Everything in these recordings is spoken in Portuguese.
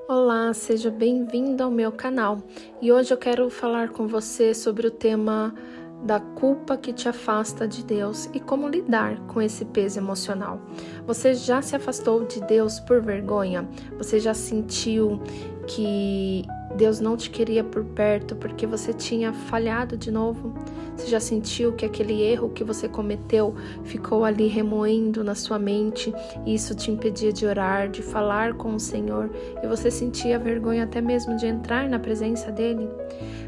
Olá, seja bem-vindo ao meu canal e hoje eu quero falar com você sobre o tema da culpa que te afasta de Deus e como lidar com esse peso emocional. Você já se afastou de Deus por vergonha? Você já sentiu que Deus não te queria por perto porque você tinha falhado de novo? Você já sentiu que aquele erro que você cometeu ficou ali remoendo na sua mente e isso te impedia de orar, de falar com o Senhor e você sentia vergonha até mesmo de entrar na presença dele?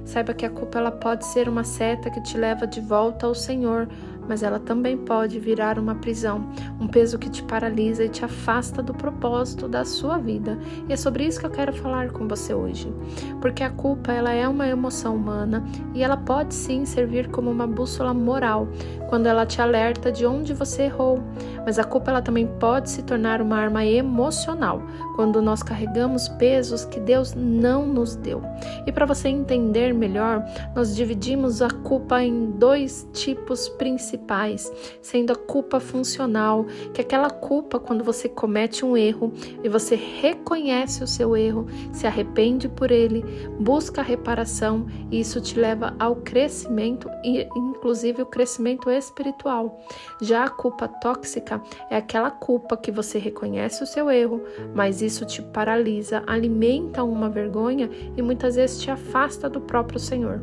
Saiba que a culpa ela pode ser uma seta que te leva de volta ao Senhor, mas ela também pode virar uma prisão, um peso que te paralisa e te afasta do propósito da sua vida. E é sobre isso que eu quero falar com você hoje. Porque a culpa ela é uma emoção humana e ela pode sim servir como uma bússola moral, quando ela te alerta de onde você errou. Mas a culpa ela também pode se tornar uma arma emocional, quando nós carregamos pesos que Deus não nos deu. E para você entender melhor, nós dividimos a culpa em dois tipos principais, sendo a culpa funcional, que é aquela culpa quando você comete um erro e você reconhece o seu erro, se arrepende por ele, busca a reparação e isso te leva ao crescimento e inclusive o crescimento espiritual. Já a culpa tóxica é aquela culpa que você reconhece o seu erro, mas isso te paralisa, alimenta uma vergonha e muitas vezes te afasta do próprio Senhor.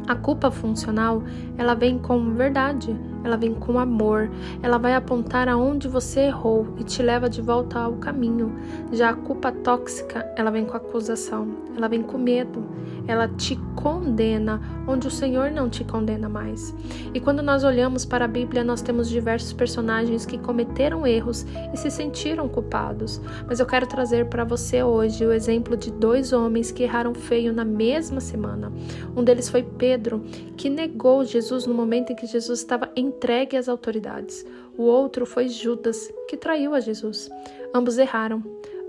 A culpa funcional, ela vem com verdade, ela vem com amor, ela vai apontar aonde você errou e te leva de volta ao caminho. Já a culpa tóxica, ela vem com acusação, ela vem com medo, ela te condena onde o Senhor não te condena mais. E quando nós olhamos para a Bíblia, nós temos diversos personagens que cometeram erros e se sentiram culpados. Mas eu quero trazer para você hoje o exemplo de dois homens que erraram feio na mesma semana. Um deles foi Pedro, que negou Jesus no momento em que Jesus estava entregue às autoridades. O outro foi Judas, que traiu a Jesus. Ambos erraram,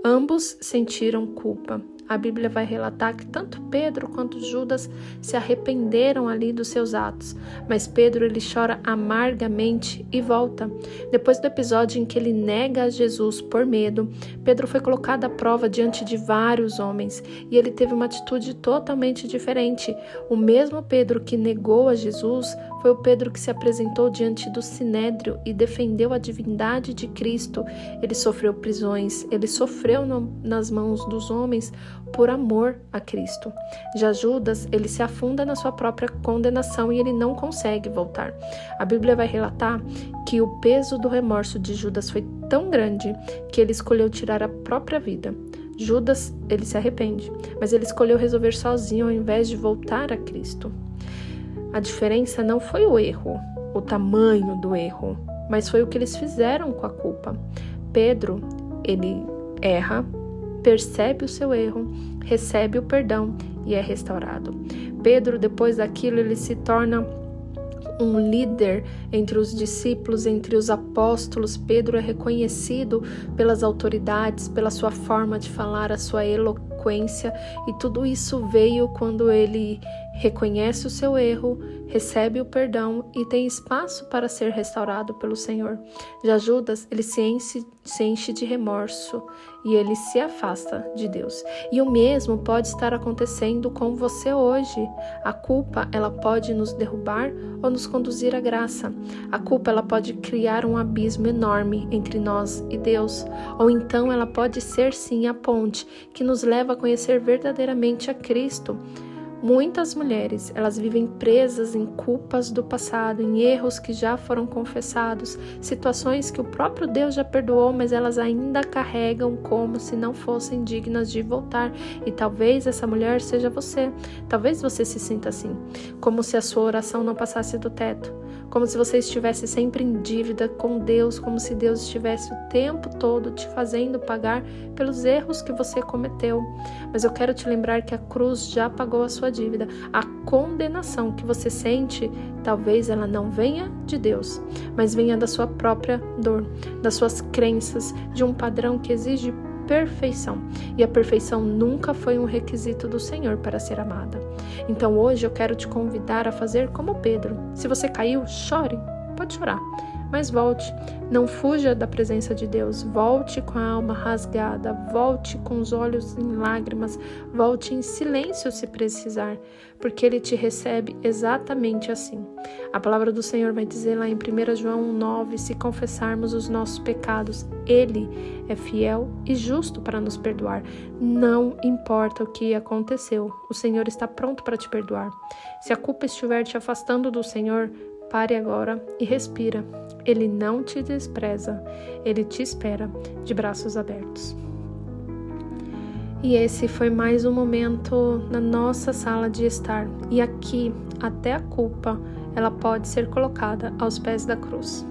ambos sentiram culpa. A Bíblia vai relatar que tanto Pedro quanto Judas se arrependeram ali dos seus atos, mas Pedro ele chora amargamente e volta. Depois do episódio em que ele nega a Jesus por medo, Pedro foi colocado à prova diante de vários homens e ele teve uma atitude totalmente diferente. O mesmo Pedro que negou a Jesus foi o Pedro que se apresentou diante do Sinédrio e defendeu a divindade de Cristo. Ele sofreu prisões, ele sofreu nas mãos dos homens por amor a Cristo. Já Judas, ele se afunda na sua própria condenação e ele não consegue voltar. A Bíblia vai relatar que o peso do remorso de Judas foi tão grande que ele escolheu tirar a própria vida. Judas, ele se arrepende, mas ele escolheu resolver sozinho ao invés de voltar a Cristo. A diferença não foi o erro, o tamanho do erro, mas foi o que eles fizeram com a culpa. Pedro, ele erra, percebe o seu erro, recebe o perdão e é restaurado. Pedro, depois daquilo, ele se torna um líder entre os discípulos, entre os apóstolos. Pedro é reconhecido pelas autoridades, pela sua forma de falar, a sua eloquência, e tudo isso veio quando ele reconhece o seu erro, recebe o perdão e tem espaço para ser restaurado pelo Senhor. Já Judas, ele se enche de remorso e ele se afasta de Deus. E o mesmo pode estar acontecendo com você hoje. A culpa, ela pode nos derrubar ou nos conduzir à graça. A culpa, ela pode criar um abismo enorme entre nós e Deus. Ou então ela pode ser sim a ponte que nos leva a conhecer verdadeiramente a Cristo. Muitas mulheres, elas vivem presas em culpas do passado, em erros que já foram confessados, situações que o próprio Deus já perdoou, mas elas ainda carregam como se não fossem dignas de voltar. E talvez essa mulher seja você. Talvez você se sinta assim, como se a sua oração não passasse do teto, como se você estivesse sempre em dívida com Deus, como se Deus estivesse o tempo todo te fazendo pagar pelos erros que você cometeu. Mas eu quero te lembrar que a cruz já pagou a sua dívida. A condenação que você sente, talvez ela não venha de Deus, mas venha da sua própria dor, das suas crenças, de um padrão que exige perfeição. E a perfeição nunca foi um requisito do Senhor para ser amada. Então hoje eu quero te convidar a fazer como Pedro. Se você caiu, chore, pode chorar. Mas volte, não fuja da presença de Deus, volte com a alma rasgada, volte com os olhos em lágrimas, volte em silêncio se precisar, porque Ele te recebe exatamente assim. A palavra do Senhor vai dizer lá em 1 João 1,9, se confessarmos os nossos pecados, Ele é fiel e justo para nos perdoar. Não importa o que aconteceu, o Senhor está pronto para te perdoar. Se a culpa estiver te afastando do Senhor, pare agora e respira. Ele não te despreza, Ele te espera de braços abertos. E esse foi mais um momento na nossa sala de estar. E aqui, até a culpa, ela pode ser colocada aos pés da cruz.